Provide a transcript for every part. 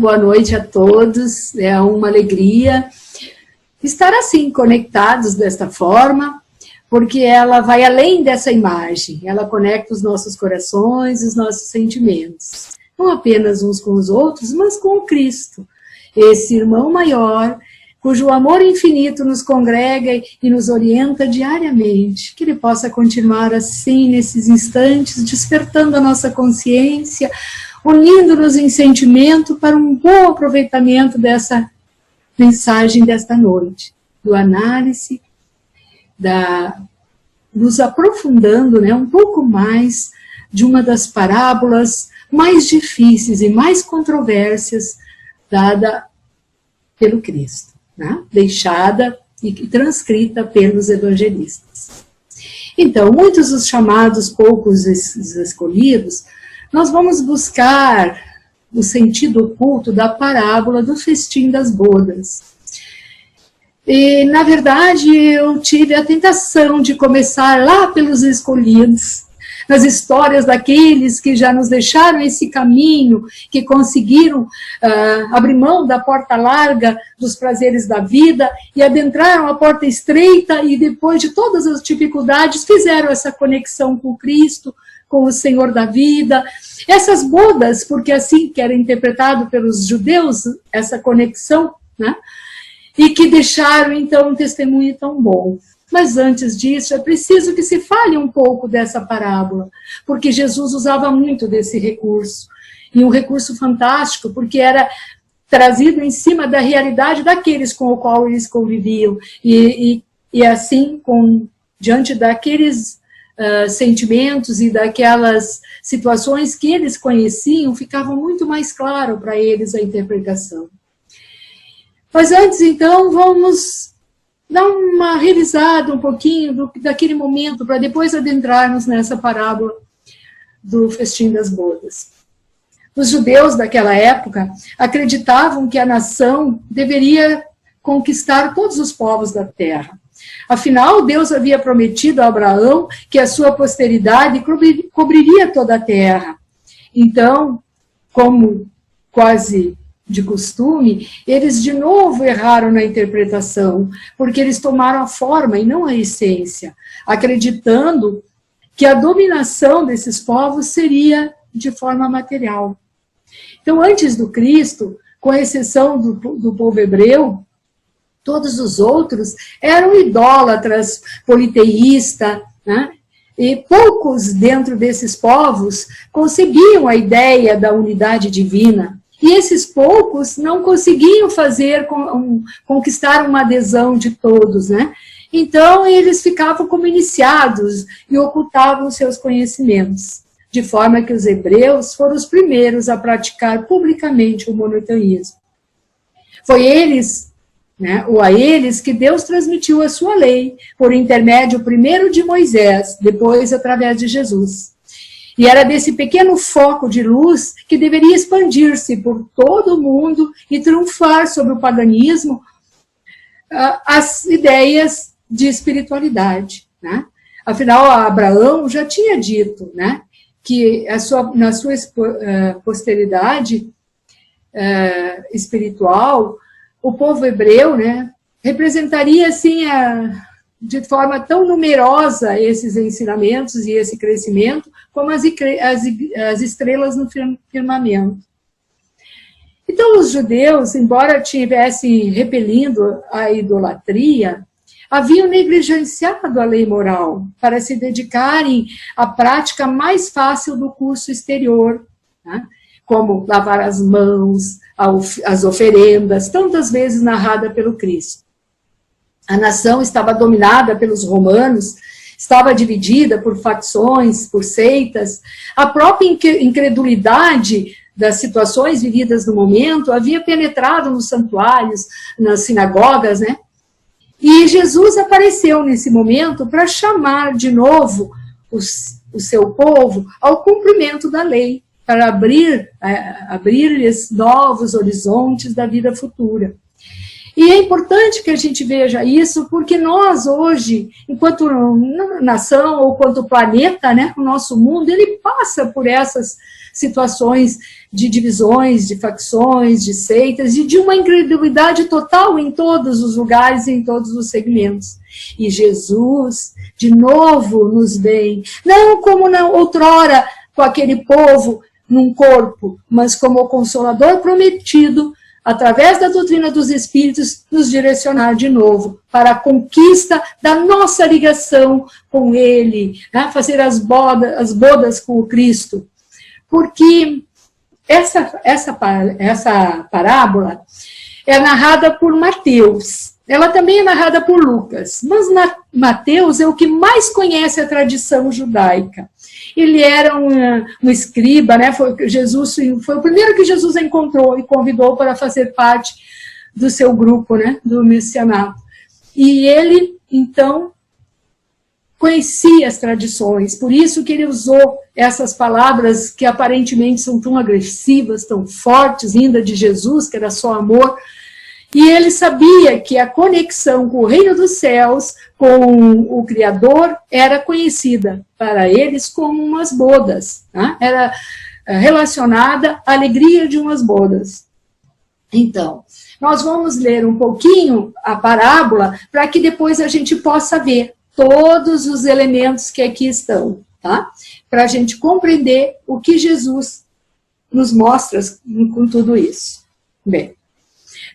boa noite a todos. É uma alegria estar assim, conectados desta forma, porque ela vai além dessa imagem, ela conecta os nossos corações, os nossos sentimentos, não apenas uns com os outros, mas com o Cristo, esse irmão maior, cujo amor infinito nos congrega e nos orienta diariamente, que ele possa continuar assim, nesses instantes, despertando a nossa consciência, unindo-nos em sentimento para um bom aproveitamento dessa mensagem desta noite, do análise, nos aprofundando, né, um pouco mais de uma das parábolas mais difíceis e mais controversas dada pelo Cristo, né, deixada e transcrita pelos evangelistas. Então, muitos dos chamados, poucos os escolhidos, nós vamos buscar o sentido oculto da parábola do festim das bodas. E, na verdade, eu tive a tentação de começar lá pelos escolhidos, nas histórias daqueles que já nos deixaram esse caminho, que conseguiram abrir mão da porta larga dos prazeres da vida e adentraram a porta estreita e depois de todas as dificuldades fizeram essa conexão com Cristo, com o Senhor da vida. Essas bodas, porque assim que era interpretado pelos judeus, essa conexão, né? E que deixaram então um testemunho tão bom. Mas antes disso, é preciso que se fale um pouco dessa parábola, porque Jesus usava muito desse recurso, e um recurso fantástico, porque era trazido em cima da realidade daqueles com o qual eles conviviam, e assim, diante daqueles sentimentos e daquelas situações que eles conheciam, ficava muito mais claro para eles a interpretação. Mas antes, então, vamos dar uma revisada um pouquinho daquele momento, para depois adentrarmos nessa parábola do festim das bodas. Os judeus daquela época acreditavam que a nação deveria conquistar todos os povos da terra. Afinal, Deus havia prometido a Abraão que a sua posteridade cobriria toda a terra. Então, como quase de costume, eles de novo erraram na interpretação, porque eles tomaram a forma e não a essência, acreditando que a dominação desses povos seria de forma material. Então, antes do Cristo, com exceção do povo hebreu, todos os outros eram idólatras, politeístas, né? E poucos dentro desses povos concebiam a ideia da unidade divina. E esses poucos não conseguiam conquistar uma adesão de todos, né? Então, eles ficavam como iniciados e ocultavam seus conhecimentos, de forma que os hebreus foram os primeiros a praticar publicamente o monoteísmo. Foi eles, né, ou a eles, que Deus transmitiu a sua lei, por intermédio primeiro de Moisés, depois através de Jesus. E era desse pequeno foco de luz que deveria expandir-se por todo o mundo e triunfar sobre o paganismo as ideias de espiritualidade, né? Afinal, Abraão já tinha dito, né, que na sua posteridade espiritual, o povo hebreu, né, representaria assim de forma tão numerosa esses ensinamentos e esse crescimento, como as estrelas no firmamento. Então, os judeus, embora tivessem repelindo a idolatria, haviam negligenciado a lei moral para se dedicarem à prática mais fácil do curso exterior, né? Como lavar as mãos, as oferendas, tantas vezes narrada pelo Cristo. A nação estava dominada pelos romanos, estava dividida por facções, por seitas. A própria incredulidade das situações vividas no momento havia penetrado nos santuários, nas sinagogas, né? E Jesus apareceu nesse momento para chamar de novo o seu povo ao cumprimento da lei, para abrir-lhes novos horizontes da vida futura. E é importante que a gente veja isso, porque nós hoje, enquanto nação ou enquanto planeta, né, o nosso mundo, ele passa por essas situações de divisões, de facções, de seitas, e de uma incredulidade total em todos os lugares e em todos os segmentos. E Jesus, de novo, nos vem, não como outrora com aquele povo num corpo, mas como o Consolador prometido, através da doutrina dos Espíritos, nos direcionar de novo para a conquista da nossa ligação com Ele, né? Fazer as bodas com o Cristo. Porque essa parábola é narrada por Mateus. Ela também é narrada por Lucas, mas Mateus é o que mais conhece a tradição judaica. Ele era um escriba, né? Foi o primeiro que Jesus encontrou e convidou para fazer parte do seu grupo, né? Do messianato. E ele, então, conhecia as tradições, por isso que ele usou essas palavras que aparentemente são tão agressivas, tão fortes, vinda de Jesus, que era só amor. E ele sabia que a conexão com o reino dos céus, com o Criador, era conhecida para eles como umas bodas. Né? Era relacionada à alegria de umas bodas. Então, nós vamos ler um pouquinho a parábola para que depois a gente possa ver todos os elementos que aqui estão, tá? Para a gente compreender o que Jesus nos mostra com tudo isso. Bem.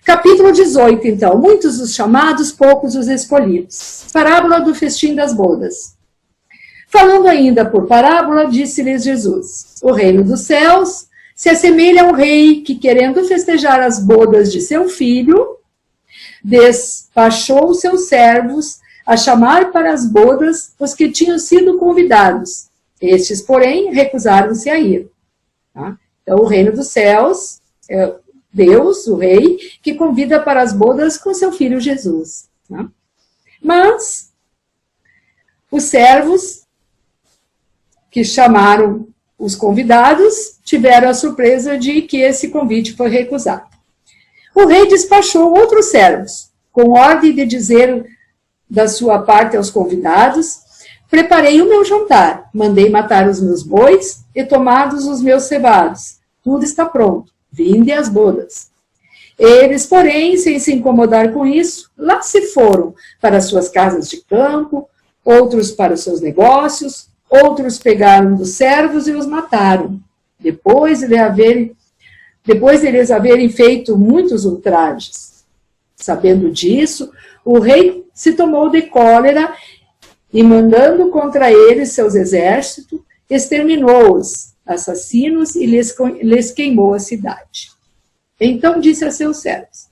Capítulo 18, então. Muitos os chamados, poucos os escolhidos. Parábola do festim das bodas. Falando ainda por parábola, disse-lhes Jesus: o reino dos céus se assemelha a um rei que, querendo festejar as bodas de seu filho, despachou seus servos a chamar para as bodas os que tinham sido convidados. Estes, porém, recusaram-se a ir. Tá? Então, o reino dos céus é Deus, o rei, que convida para as bodas com seu filho Jesus. Né? Mas os servos que chamaram os convidados tiveram a surpresa de que esse convite foi recusado. O rei despachou outros servos, com ordem de dizer da sua parte aos convidados: preparei o meu jantar, mandei matar os meus bois e tomados os meus cevados. Tudo está pronto. Vinde às bodas. Eles, porém, sem se incomodar com isso, lá se foram para suas casas de campo, outros para os seus negócios, outros pegaram dos servos e os mataram, depois de eles haverem feito muitos ultrajes. Sabendo disso, o rei se tomou de cólera e, mandando contra eles seus exércitos, exterminou-os, assassinos, e lhes queimou a cidade. Então disse a seus servos: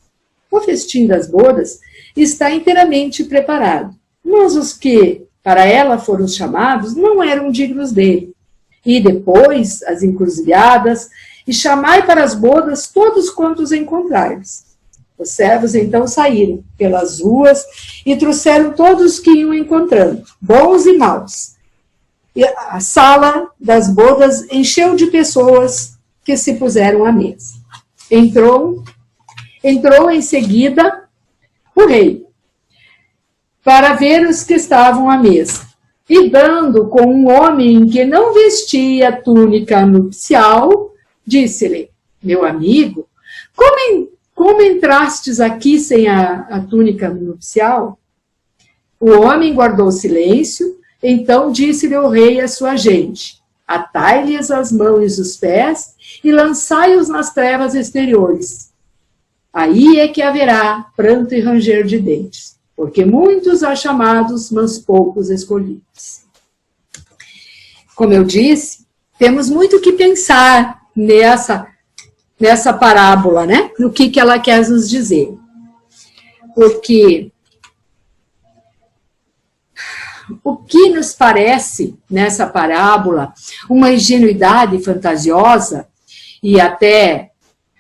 o festim das bodas está inteiramente preparado, mas os que para ela foram chamados não eram dignos dele. E depois as encruzilhadas, e chamai para as bodas todos quantos encontrares. Os servos então saíram pelas ruas e trouxeram todos que iam encontrando, bons e maus. E a sala das bodas encheu de pessoas que se puseram à mesa. Entrou em seguida o rei, para ver os que estavam à mesa. E dando com um homem que não vestia túnica nupcial, disse-lhe: meu amigo, como entrastes aqui sem a túnica nupcial? O homem guardou silêncio. Então disse-lhe o rei à sua gente: atai-lhes as mãos e os pés e lançai-os nas trevas exteriores. Aí é que haverá pranto e ranger de dentes, porque muitos há chamados, mas poucos escolhidos. Como eu disse, temos muito que pensar nessa parábola, né? No que ela quer nos dizer. Porque o que nos parece nessa parábola uma ingenuidade fantasiosa e até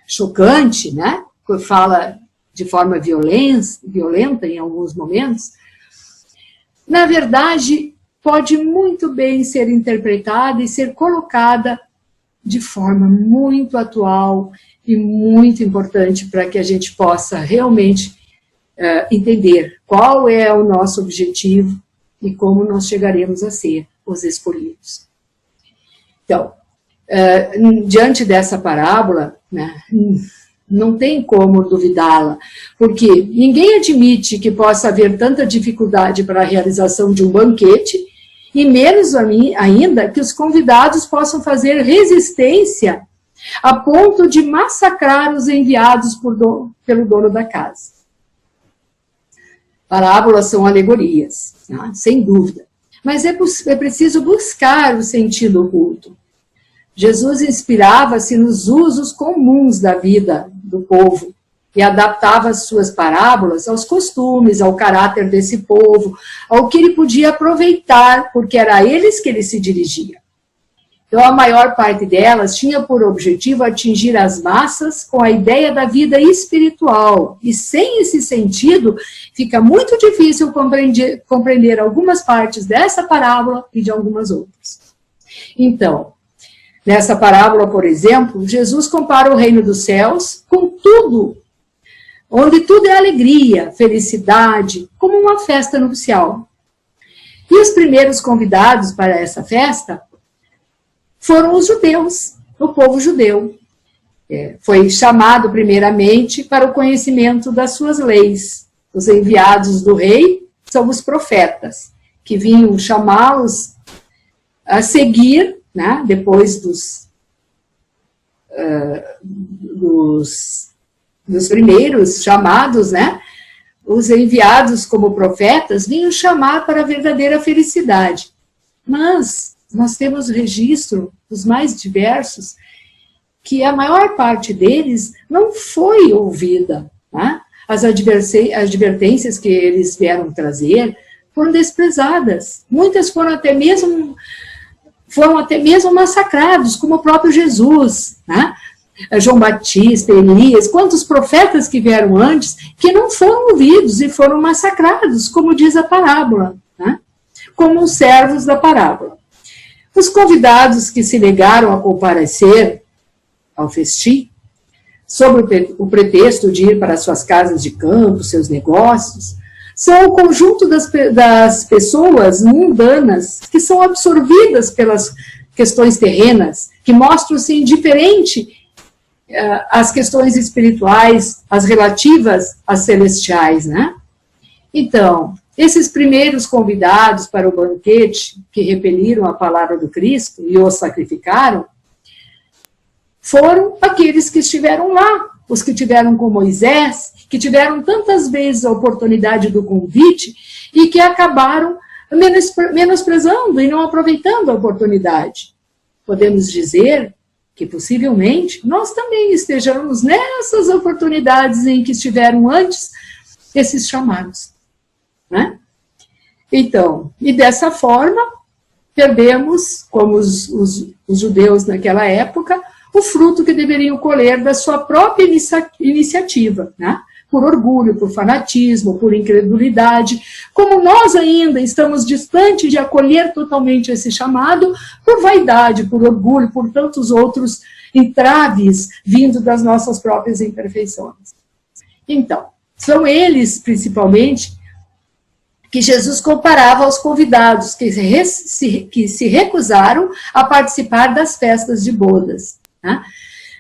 chocante, né? Que fala de forma violenta em alguns momentos, na verdade, pode muito bem ser interpretada e ser colocada de forma muito atual e muito importante para que a gente possa realmente entender qual é o nosso objetivo e como nós chegaremos a ser os escolhidos. Então, diante dessa parábola, né, não tem como duvidá-la, porque ninguém admite que possa haver tanta dificuldade para a realização de um banquete, e menos ainda que os convidados possam fazer resistência a ponto de massacrar os enviados pelo dono da casa. Parábolas são alegorias, né? Sem dúvida, mas é preciso buscar o sentido oculto. Jesus inspirava-se nos usos comuns da vida do povo e adaptava as suas parábolas aos costumes, ao caráter desse povo, ao que ele podia aproveitar, porque era a eles que ele se dirigia. Então, a maior parte delas tinha por objetivo atingir as massas com a ideia da vida espiritual. E sem esse sentido, fica muito difícil compreender algumas partes dessa parábola e de algumas outras. Então, nessa parábola, por exemplo, Jesus compara o reino dos céus com tudo, onde tudo é alegria, felicidade, como uma festa nupcial. E os primeiros convidados para essa festa foram os judeus, o povo judeu. Foi chamado primeiramente para o conhecimento das suas leis. Os enviados do rei são os profetas, que vinham chamá-los a seguir, né, depois dos primeiros chamados, né, os enviados como profetas vinham chamar para a verdadeira felicidade. Mas nós temos registro dos mais diversos que a maior parte deles não foi ouvida, né? As advertências que eles vieram trazer foram desprezadas. Muitas foram até mesmo massacrados, como o próprio Jesus, né? João Batista, Elias, quantos profetas que vieram antes, que não foram ouvidos e foram massacrados, como diz a parábola, né? Como os servos da parábola. Os convidados que se negaram a comparecer ao festim, sob o pretexto de ir para suas casas de campo, seus negócios, são o conjunto das pessoas mundanas que são absorvidas pelas questões terrenas, que mostram-se indiferente às questões espirituais, as relativas às celestiais, né? Então, esses primeiros convidados para o banquete, que repeliram a palavra do Cristo e o sacrificaram, foram aqueles que estiveram lá, os que tiveram com Moisés, que tiveram tantas vezes a oportunidade do convite e que acabaram menosprezando e não aproveitando a oportunidade. Podemos dizer que possivelmente nós também estejamos nessas oportunidades em que estiveram antes esses chamados, né? Então, e dessa forma, perdemos, como os judeus naquela época, o fruto que deveriam colher da sua própria iniciativa, né? Por orgulho, por fanatismo, por incredulidade. Como nós ainda estamos distantes de acolher totalmente esse chamado, por vaidade, por orgulho, por tantos outros entraves vindo das nossas próprias imperfeições. Então, são eles, principalmente, que Jesus comparava aos convidados que se recusaram a participar das festas de bodas, né?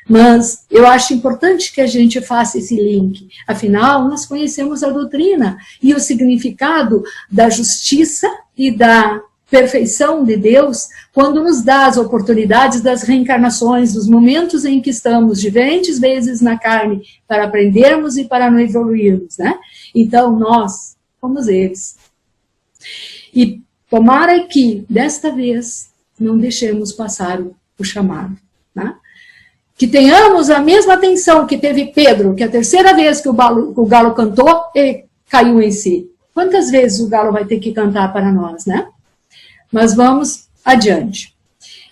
Mas eu acho importante que a gente faça esse link. Afinal, nós conhecemos a doutrina e o significado da justiça e da perfeição de Deus quando nos dá as oportunidades das reencarnações, dos momentos em que estamos diferentes vezes na carne para aprendermos e para não evoluirmos, né? Então, nós somos eles. E tomara que, desta vez, não deixemos passar o chamado, né? Que tenhamos a mesma atenção que teve Pedro, que a terceira vez que o galo cantou, ele caiu em si. Quantas vezes o galo vai ter que cantar para nós, né? Mas vamos adiante.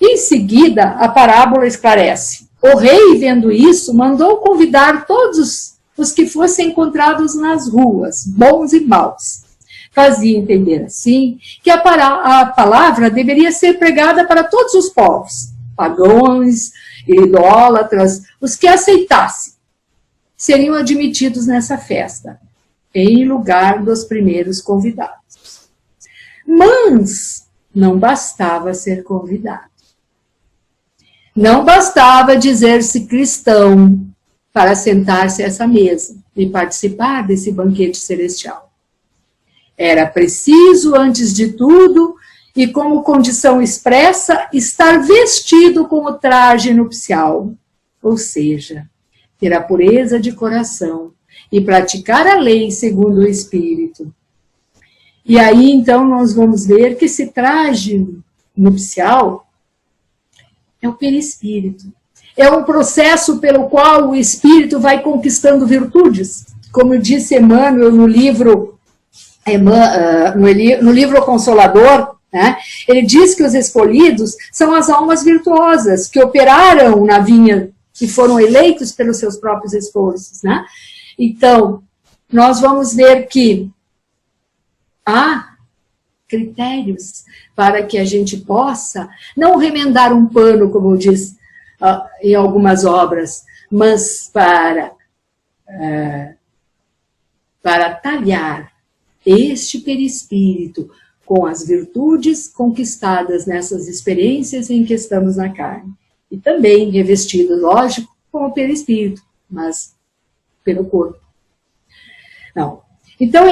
Em seguida, a parábola esclarece. O rei, vendo isso, mandou convidar todos os que fossem encontrados nas ruas, bons e maus. Fazia entender assim que a palavra deveria ser pregada para todos os povos, pagãos, idólatras, os que aceitassem, seriam admitidos nessa festa. em lugar dos primeiros convidados. Mas não bastava ser convidado. Não bastava dizer-se cristão para sentar-se a essa mesa e participar desse banquete celestial. Era preciso, antes de tudo, e como condição expressa, estar vestido com o traje nupcial, ou seja, ter a pureza de coração e praticar a lei segundo o Espírito. E aí, então, nós vamos ver que esse traje nupcial é o perispírito. É um processo pelo qual o Espírito vai conquistando virtudes. Como disse Emmanuel no livro Consolador, né? Ele diz que os escolhidos são as almas virtuosas, que operaram na vinha, que foram eleitos pelos seus próprios esforços. Né? Então, nós vamos ver que há critérios para que a gente possa não remendar um pano, como diz em algumas obras, mas para talhar este perispírito com as virtudes conquistadas nessas experiências em que estamos na carne. E também revestido, lógico, com o perispírito, mas pelo corpo. Não. Então,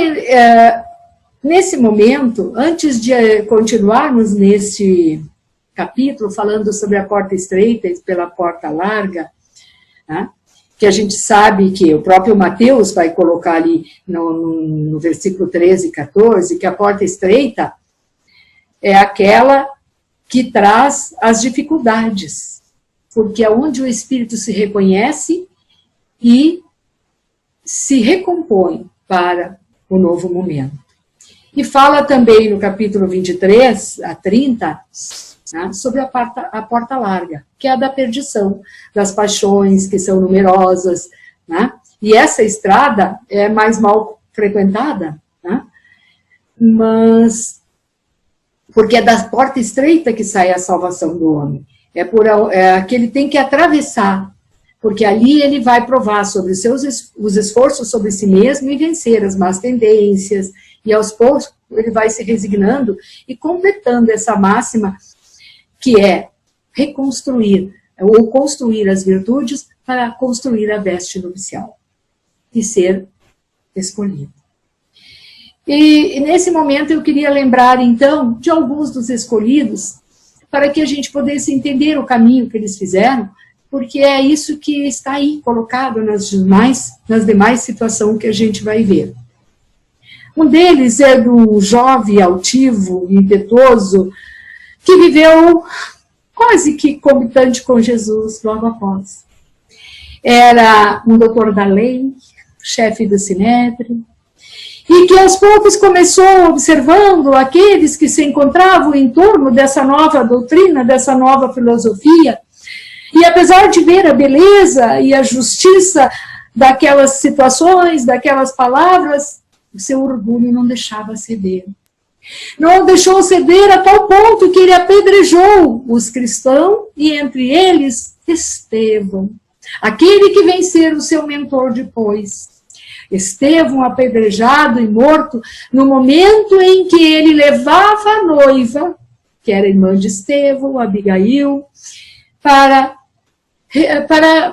nesse momento, antes de continuarmos nesse capítulo, falando sobre a porta estreita e pela porta larga, né, que a gente sabe que o próprio Mateus vai colocar ali no versículo 13 e 14, que a porta estreita é aquela que traz as dificuldades, porque é onde o espírito se reconhece e se recompõe para o novo momento. E fala também no capítulo 23 a 30, né, sobre a porta larga, que é a da perdição, das paixões que são numerosas, né? E essa estrada é mais mal frequentada, né? Mas porque é da porta estreita que sai a salvação do homem, é que ele tem que atravessar, porque ali ele vai provar sobre os esforços sobre si mesmo e vencer as más tendências, e aos poucos ele vai se resignando e completando essa máxima, que é reconstruir, ou construir as virtudes para construir a veste nupcial e ser escolhido. E nesse momento eu queria lembrar, então, de alguns dos escolhidos, para que a gente pudesse entender o caminho que eles fizeram, porque é isso que está aí colocado nas demais situações que a gente vai ver. Um deles é do jovem altivo, impetuoso, que viveu quase que comitante com Jesus logo após. Era um doutor da lei, chefe do Sinédrio, e que aos poucos começou observando aqueles que se encontravam em torno dessa nova doutrina, dessa nova filosofia, e apesar de ver a beleza e a justiça daquelas situações, daquelas palavras, o seu orgulho não deixava ceder. Não deixou ceder a tal ponto que ele apedrejou os cristãos, e entre eles Estevão, aquele que vem ser o seu mentor depois. Estevão apedrejado e morto no momento em que ele levava a noiva, que era irmã de Estevão, Abigail, para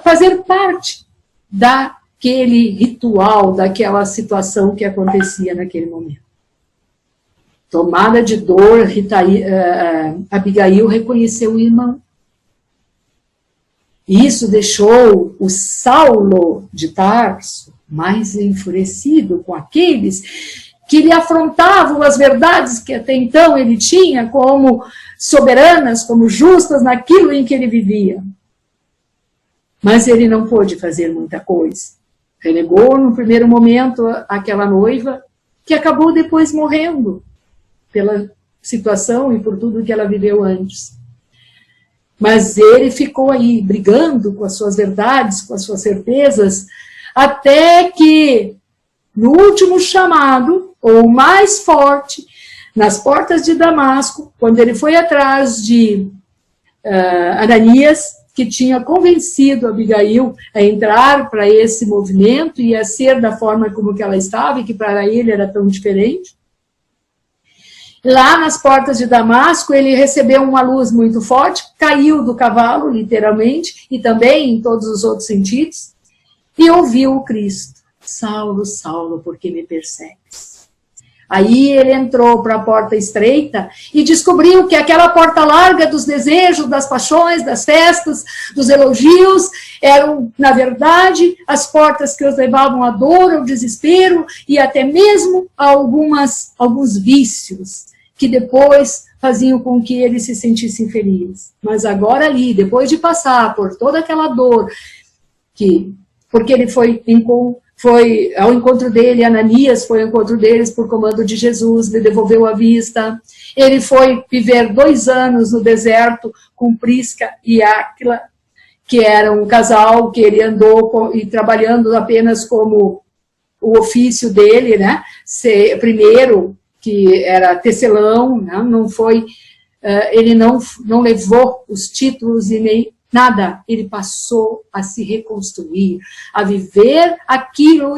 fazer parte daquele ritual, daquela situação que acontecia naquele momento. Tomada de dor, Abigail reconheceu o irmão. Isso deixou o Saulo de Tarso mais enfurecido com aqueles que lhe afrontavam as verdades que até então ele tinha como soberanas, como justas naquilo em que ele vivia. Mas ele não pôde fazer muita coisa. Renegou no primeiro momento aquela noiva, que acabou depois morrendo pela situação e por tudo que ela viveu antes. Mas ele ficou aí, brigando com as suas verdades, com as suas certezas, até que, no último chamado, ou mais forte, nas portas de Damasco, quando ele foi atrás de Ananias, que tinha convencido Abigail a entrar para esse movimento e a ser da forma como que ela estava, e que para ele era tão diferente. Lá nas portas de Damasco, ele recebeu uma luz muito forte, caiu do cavalo, literalmente, e também em todos os outros sentidos, e ouviu o Cristo: Saulo, Saulo, por que me persegues? Aí ele entrou para a porta estreita e descobriu que aquela porta larga dos desejos, das paixões, das festas, dos elogios, eram, na verdade, as portas que os levavam à dor, ao desespero e até mesmo a alguns vícios, que depois faziam com que ele se sentisse infeliz. Mas agora ali, depois de passar por toda aquela dor, porque ele foi ao encontro dele, Ananias foi ao encontro deles por comando de Jesus, lhe devolveu a vista. Ele foi viver 2 anos no deserto com Prisca e Áquila, que era um casal que ele andou e trabalhando apenas como o ofício dele, né? Primeiro, que era tecelão, né? Ele não levou os títulos e nem nada, ele passou a se reconstruir, a viver aquilo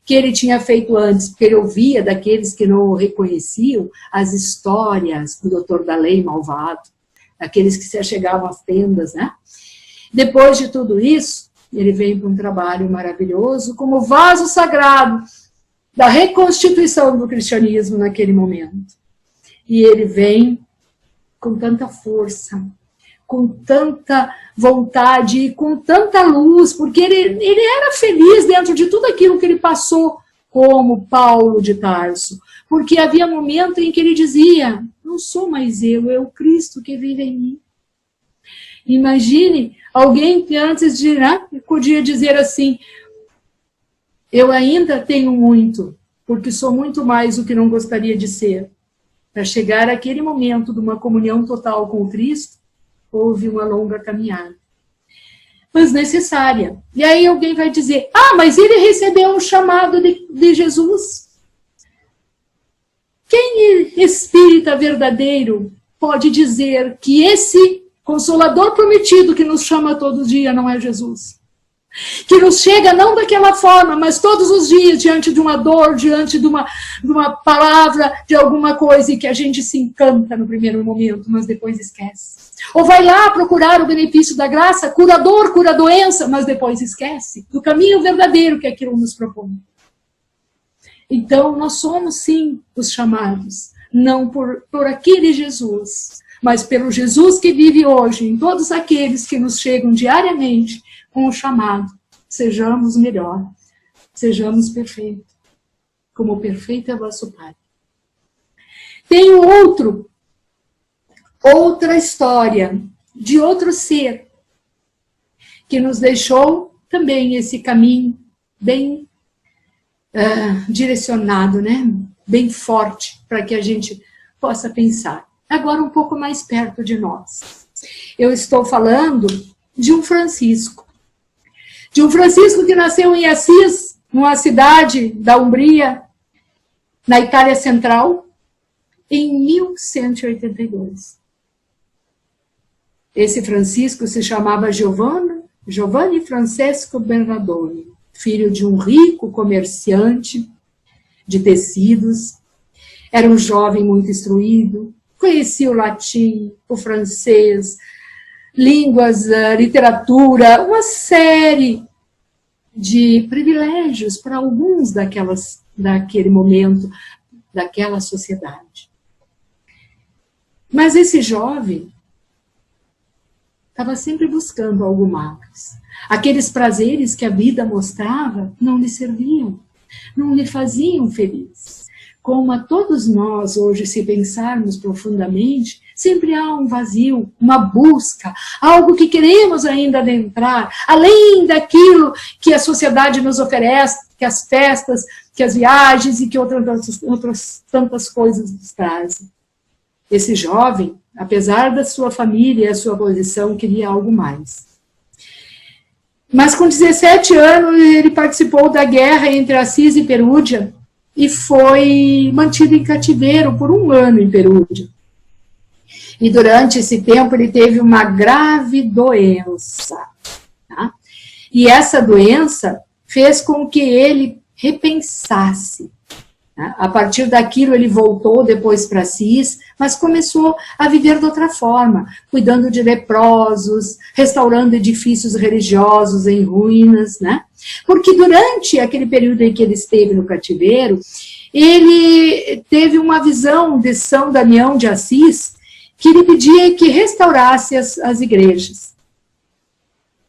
que ele tinha feito antes, porque ele ouvia daqueles que não o reconheciam as histórias do doutor da lei malvado, aqueles que se achegavam às tendas, né? Depois de tudo isso, ele vem para um trabalho maravilhoso como vaso sagrado da reconstituição do cristianismo naquele momento. E ele vem com tanta força, com tanta vontade e com tanta luz, porque ele era feliz dentro de tudo aquilo que ele passou como Paulo de Tarso, porque havia momento em que ele dizia: não sou mais eu, é o Cristo que vive em mim. Imagine alguém que antes podia dizer assim: eu ainda tenho muito, porque sou muito mais do que não gostaria de ser. Para chegar àquele momento de uma comunhão total com o Cristo, houve uma longa caminhada, mas necessária. E aí alguém vai dizer: mas ele recebeu o chamado de Jesus. Quem é espírita verdadeiro pode dizer que esse Consolador prometido que nos chama todo dia não é Jesus? Que nos chega não daquela forma, mas todos os dias diante de uma dor, diante de uma palavra, de alguma coisa, e que a gente se encanta no primeiro momento, mas depois esquece. Ou vai lá procurar o benefício da graça, curador, cura a doença, mas depois esquece do caminho verdadeiro que aquilo nos propõe. Então, nós somos sim os chamados, não por aquele Jesus, mas pelo Jesus que vive hoje em todos aqueles que nos chegam diariamente com o chamado: sejamos melhor, sejamos perfeitos, como perfeito é vosso Pai. Tem outra história de outro ser que nos deixou também esse caminho bem direcionado, né? Bem forte, para que a gente possa pensar. Agora um pouco mais perto de nós. Eu estou falando de um Francisco. De um Francisco que nasceu em Assis, numa cidade da Umbria, na Itália Central, em 1182. Esse Francisco se chamava Giovanni Francesco Bernardoni, filho de um rico comerciante de tecidos. Era um jovem muito instruído, conhecia o latim, o francês, línguas, literatura, uma série de privilégios para alguns daquele momento, daquela sociedade. Mas esse jovem estava sempre buscando algo mais. Aqueles prazeres que a vida mostrava não lhe serviam, não lhe faziam feliz. Como a todos nós hoje, se pensarmos profundamente, sempre há um vazio, uma busca, algo que queremos ainda adentrar, além daquilo que a sociedade nos oferece, que as festas, que as viagens e que outras tantas coisas nos trazem. Esse jovem, apesar da sua família e a sua posição, queria algo mais. Mas com 17 anos ele participou da guerra entre Assis e Perúdia e foi mantido em cativeiro por 1 ano em Perúdia. E durante esse tempo ele teve uma grave doença. Tá? E essa doença fez com que ele repensasse. Tá? A partir daquilo ele voltou depois para Assis, mas começou a viver de outra forma, cuidando de leprosos, restaurando edifícios religiosos em ruínas, né? Porque durante aquele período em que ele esteve no cativeiro, ele teve uma visão de São Damião de Assis, que lhe pedia que restaurasse as igrejas.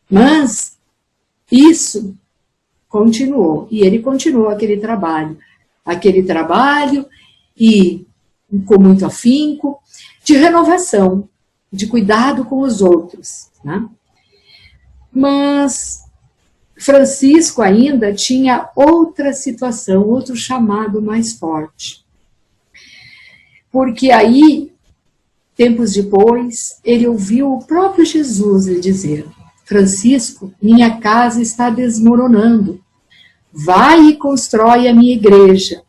Mas isso continuou, e ele continuou aquele trabalho e com muito afinco, de renovação, de cuidado com os outros. Né? Mas Francisco ainda tinha outra situação, outro chamado mais forte. Porque aí, tempos depois, ele ouviu o próprio Jesus lhe dizer: Francisco, minha casa está desmoronando. Vai e constrói a minha igreja.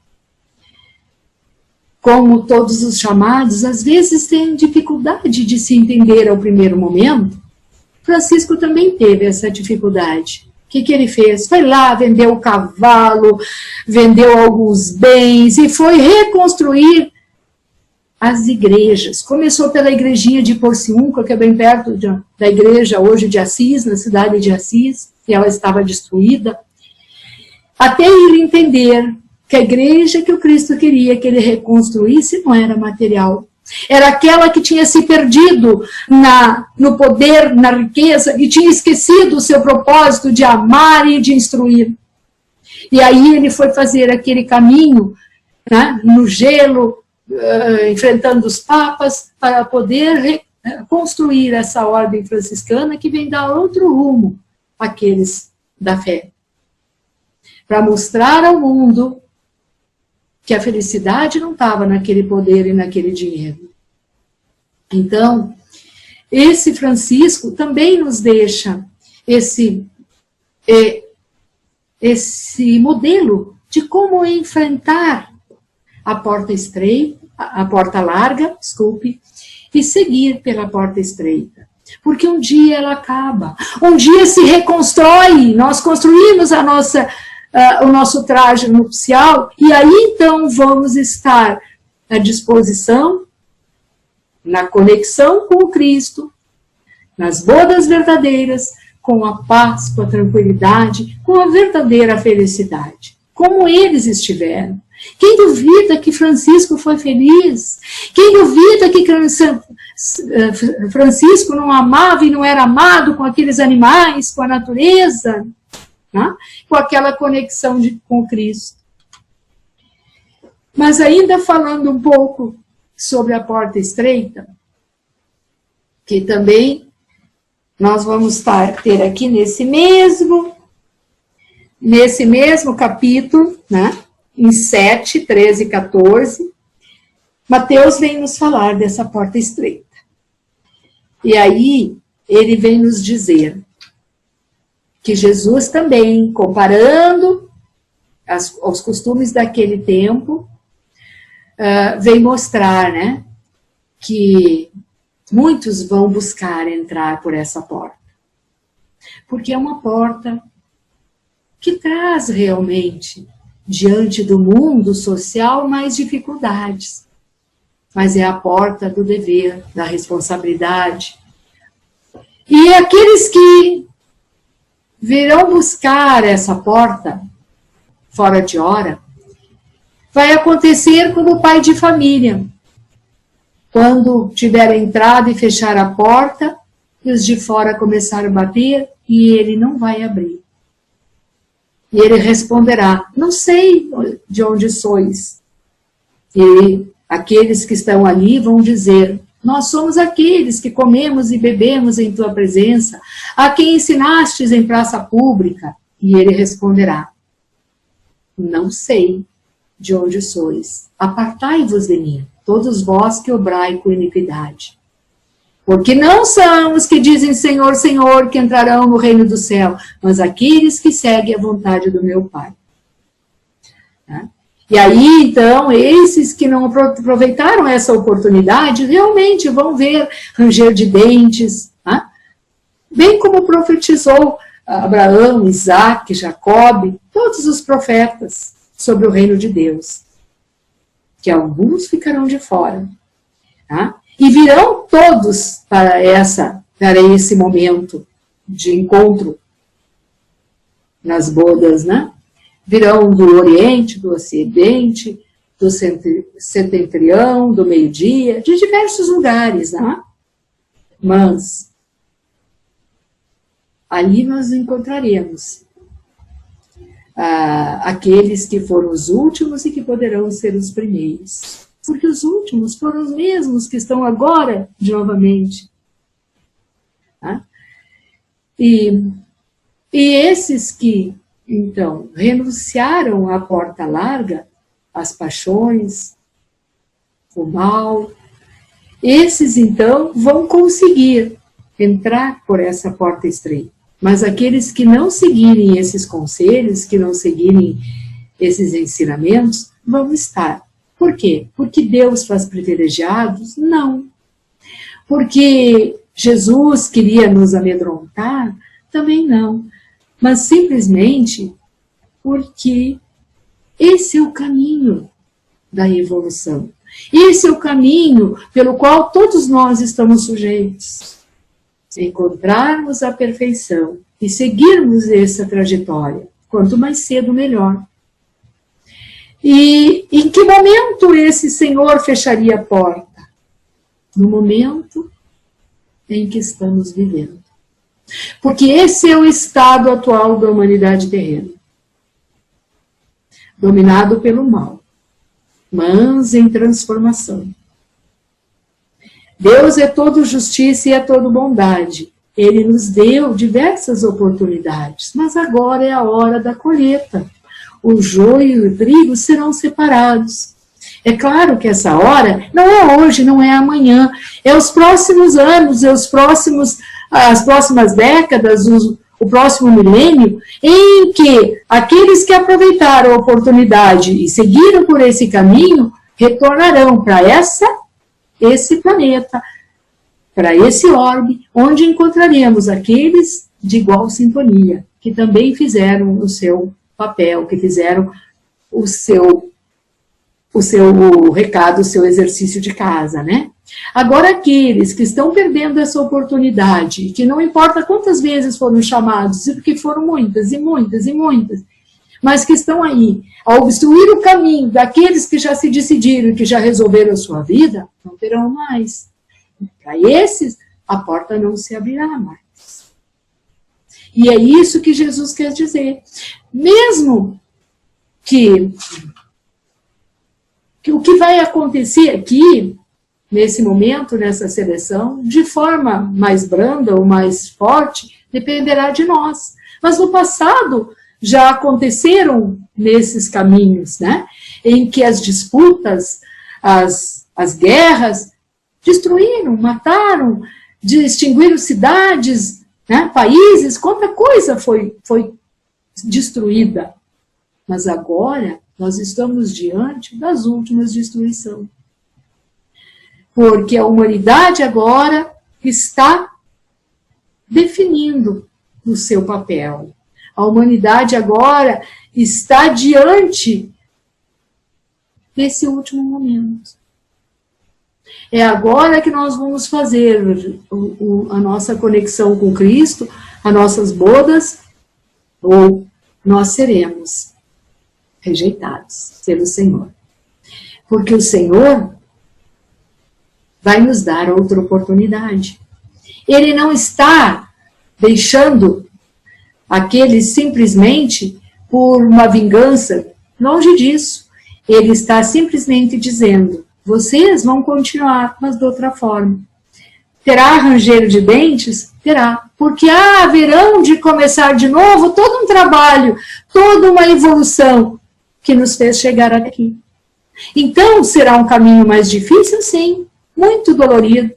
Como todos os chamados, às vezes têm dificuldade de se entender ao primeiro momento, Francisco também teve essa dificuldade. O que ele fez? Foi lá, vendeu o cavalo, vendeu alguns bens e foi reconstruir as igrejas. Começou pela igrejinha de Porciúncula, que é bem perto da igreja hoje de Assis, na cidade de Assis, e ela estava destruída, até ele entender que a igreja que o Cristo queria que ele reconstruísse não era material. Era aquela que tinha se perdido no poder, na riqueza, e tinha esquecido o seu propósito de amar e de instruir. E aí ele foi fazer aquele caminho, né, no gelo, enfrentando os papas, para poder construir essa ordem franciscana que vem dar outro rumo àqueles da fé. Para mostrar ao mundo que a felicidade não estava naquele poder e naquele dinheiro. Então, esse Francisco também nos deixa esse modelo de como enfrentar a porta estreita, a porta larga, desculpe, e seguir pela porta estreita. Porque um dia ela acaba, um dia se reconstrói, nós construímos o nosso traje nupcial, e aí então vamos estar à disposição, na conexão com o Cristo, nas bodas verdadeiras, com a paz, com a tranquilidade, com a verdadeira felicidade, como eles estiveram. Quem duvida que Francisco foi feliz? Quem duvida que Francisco não amava e não era amado com aqueles animais, com a natureza? Né? Com aquela conexão com Cristo. Mas ainda falando um pouco sobre a porta estreita, que também nós vamos ter aqui nesse mesmo capítulo, né, em 7, 13 e 14, Mateus vem nos falar dessa porta estreita. E aí ele vem nos dizer que Jesus também, comparando aos costumes daquele tempo, vem mostrar, né, que muitos vão buscar entrar por essa porta. Porque é uma porta que traz realmente, diante do mundo social, mais dificuldades. Mas é a porta do dever, da responsabilidade. E aqueles que virão buscar essa porta, fora de hora, vai acontecer como o pai de família. Quando tiver entrado e fechar a porta, e os de fora começaram a bater, e ele não vai abrir. E ele responderá: não sei de onde sois. E aqueles que estão ali vão dizer: nós somos aqueles que comemos e bebemos em tua presença, a quem ensinastes em praça pública. E ele responderá: não sei de onde sois. Apartai-vos de mim, todos vós que obrai com iniquidade. Porque não são os que dizem Senhor, Senhor, que entrarão no reino do céu, mas aqueles que seguem a vontade do meu Pai. E aí, então, esses que não aproveitaram essa oportunidade, realmente vão ver ranger de dentes, tá? Bem como profetizou Abraão, Isaac, Jacob, todos os profetas sobre o reino de Deus, que alguns ficarão de fora, tá? E virão todos para esse momento de encontro nas bodas, né? Virão do Oriente, do Ocidente, do Setentrião, do Meio-Dia, de diversos lugares, né? Mas ali nós encontraremos aqueles que foram os últimos e que poderão ser os primeiros. Porque os últimos foram os mesmos que estão agora novamente. Tá? E esses que, então, renunciaram à porta larga, às paixões, o mal, esses, então, vão conseguir entrar por essa porta estreita. Mas aqueles que não seguirem esses conselhos, que não seguirem esses ensinamentos, vão estar. Por quê? Porque Deus faz privilegiados? Não. Porque Jesus queria nos amedrontar? Também não. Mas simplesmente porque esse é o caminho da evolução. Esse é o caminho pelo qual todos nós estamos sujeitos. Encontrarmos a perfeição e seguirmos essa trajetória. Quanto mais cedo, melhor. E em que momento esse Senhor fecharia a porta? No momento em que estamos vivendo. Porque esse é o estado atual da humanidade terrena. Dominado pelo mal, mas em transformação. Deus é todo justiça e é todo bondade. Ele nos deu diversas oportunidades, mas agora é a hora da colheita. O joio e o trigo serão separados. É claro que essa hora não é hoje, não é amanhã, é os próximos anos, é as próximas décadas, o próximo milênio, em que aqueles que aproveitaram a oportunidade e seguiram por esse caminho, retornarão para esse planeta, para esse orbe, onde encontraremos aqueles de igual sintonia, que também fizeram o seu papel, que fizeram o seu recado, o seu exercício de casa, né? Agora, aqueles que estão perdendo essa oportunidade, que não importa quantas vezes foram chamados, porque foram muitas e muitas e muitas, mas que estão aí, ao obstruir o caminho daqueles que já se decidiram, que já resolveram a sua vida, não terão mais. Para esses, a porta não se abrirá mais. E é isso que Jesus quer dizer. Mesmo que o que vai acontecer aqui, nesse momento, nessa seleção, de forma mais branda ou mais forte, dependerá de nós. Mas no passado já aconteceram nesses caminhos, né? Em que as disputas, as guerras, destruíram, mataram, extinguiram cidades, né? Países, quanta coisa foi destruída. Mas agora nós estamos diante das últimas destruições. Porque a humanidade agora está definindo o seu papel. A humanidade agora está diante desse último momento. É agora que nós vamos fazer a nossa conexão com Cristo, as nossas bodas, ou nós seremos rejeitados pelo Senhor. Porque o Senhor vai nos dar outra oportunidade. Ele não está deixando aqueles simplesmente por uma vingança, longe disso. Ele está simplesmente dizendo, vocês vão continuar, mas de outra forma. Terá ranger de dentes? Terá. Porque haverão de começar de novo todo um trabalho, toda uma evolução que nos fez chegar aqui. Então, será um caminho mais difícil? Sim, muito dolorido.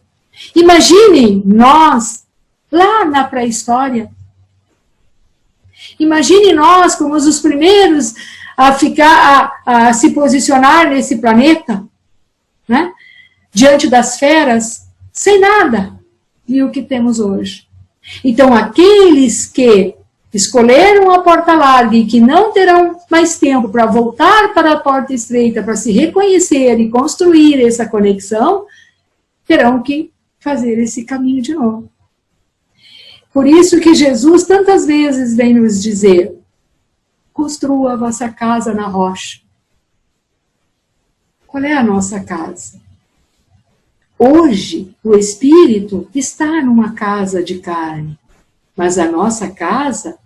Imaginem nós, lá na pré-história. Imagine nós como os primeiros a se posicionar nesse planeta, né? Diante das feras, sem nada, e o que temos hoje. Então, aqueles que escolheram a porta larga e que não terão mais tempo para voltar para a porta estreita, para se reconhecer e construir essa conexão, terão que fazer esse caminho de novo. Por isso que Jesus tantas vezes vem nos dizer: construa a vossa casa na rocha. Qual é a nossa casa? Hoje, o espírito está numa casa de carne, mas a nossa casa,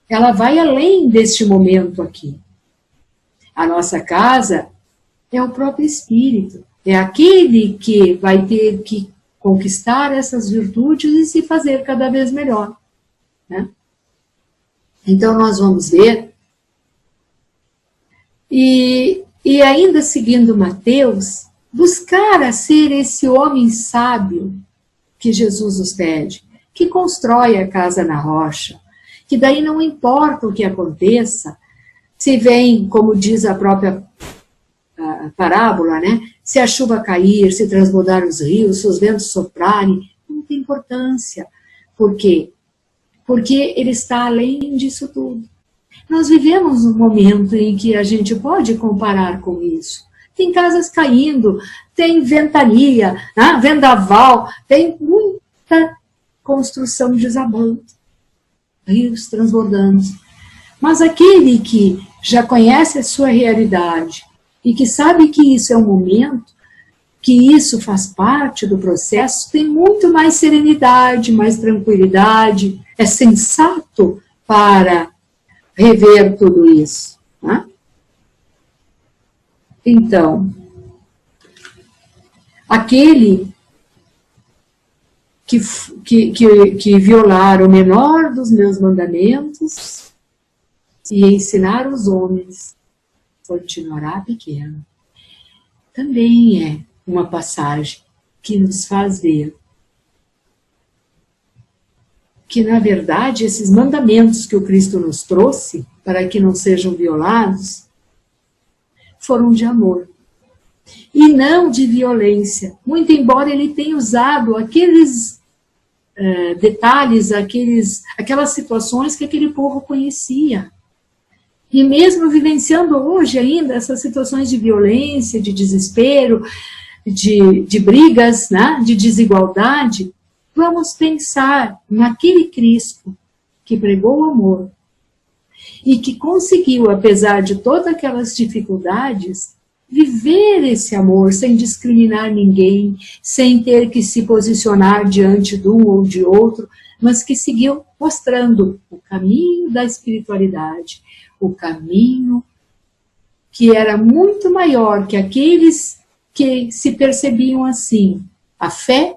ela vai além deste momento aqui. A nossa casa é o próprio espírito, é aquele que vai ter que conquistar essas virtudes e se fazer cada vez melhor, né? Então, nós vamos ver, e ainda seguindo Mateus, buscar a ser esse homem sábio que Jesus nos pede, que constrói a casa na rocha, que daí não importa o que aconteça, se vem, como diz a própria parábola, né? Se a chuva cair, se transbordar os rios, se os ventos soprarem, não tem importância. Por quê? Porque ele está além disso tudo. Nós vivemos um momento em que a gente pode comparar com isso. Tem casas caindo, tem ventania, né? Vendaval, tem muita construção desabando, rios transbordando. Mas aquele que já conhece a sua realidade e que sabe que isso é um momento, que isso faz parte do processo, tem muito mais serenidade, mais tranquilidade, é sensato para rever tudo isso, né? Então, aquele que violar o menor dos meus mandamentos e ensinar os homens continuará pequeno. Também é uma passagem que nos faz ver que, na verdade, esses mandamentos que o Cristo nos trouxe, para que não sejam violados, foram de amor, e não de violência, muito embora ele tenha usado aqueles detalhes, aquelas situações que aquele povo conhecia. E mesmo vivenciando hoje ainda essas situações de violência, de desespero, de brigas, né, de desigualdade, vamos pensar naquele Cristo que pregou o amor e que conseguiu, apesar de todas aquelas dificuldades, viver esse amor sem discriminar ninguém, sem ter que se posicionar diante de um ou de outro, mas que seguiu mostrando o caminho da espiritualidade, o caminho que era muito maior que aqueles que se percebiam assim, a fé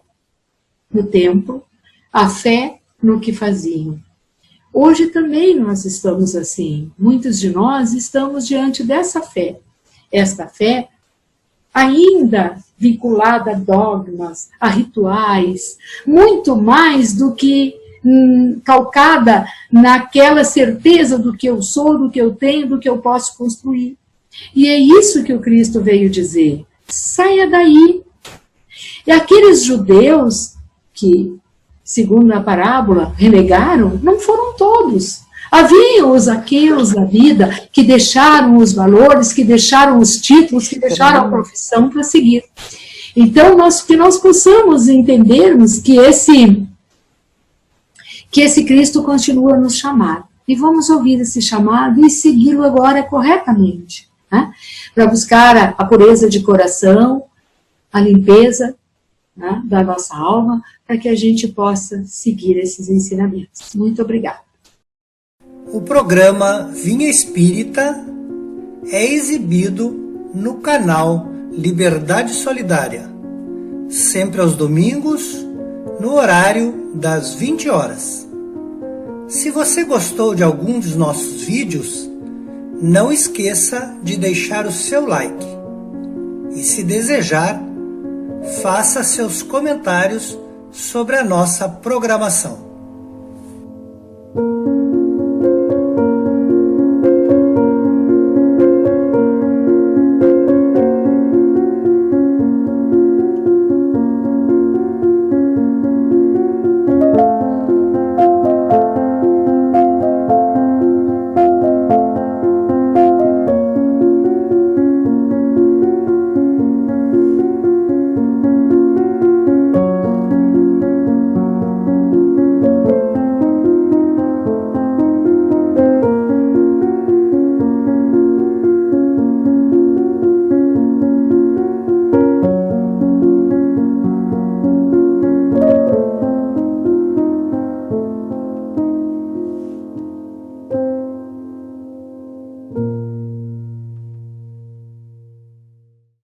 no templo, a fé no que faziam. Hoje também nós estamos assim, muitos de nós estamos diante dessa fé. Esta fé ainda vinculada a dogmas, a rituais, muito mais do que calcada naquela certeza do que eu sou, do que eu tenho, do que eu posso construir. E é isso que o Cristo veio dizer. Saia daí. E aqueles judeus que, segundo a parábola, renegaram, não foram todos. Havia os aqueus da vida que deixaram os valores, que deixaram os títulos, que deixaram a profissão para seguir. Então, que nós possamos entendermos que esse Cristo continua a nos chamar. E vamos ouvir esse chamado e segui-lo agora corretamente, né? Para buscar a pureza de coração, a limpeza, né, da nossa alma, para que a gente possa seguir esses ensinamentos. Muito obrigada. O programa Vinha Espírita é exibido no canal Liberdade Solidária, sempre aos domingos, no horário das 20 horas. Se você gostou de algum dos nossos vídeos, não esqueça de deixar o seu like. E se desejar, faça seus comentários sobre a nossa programação.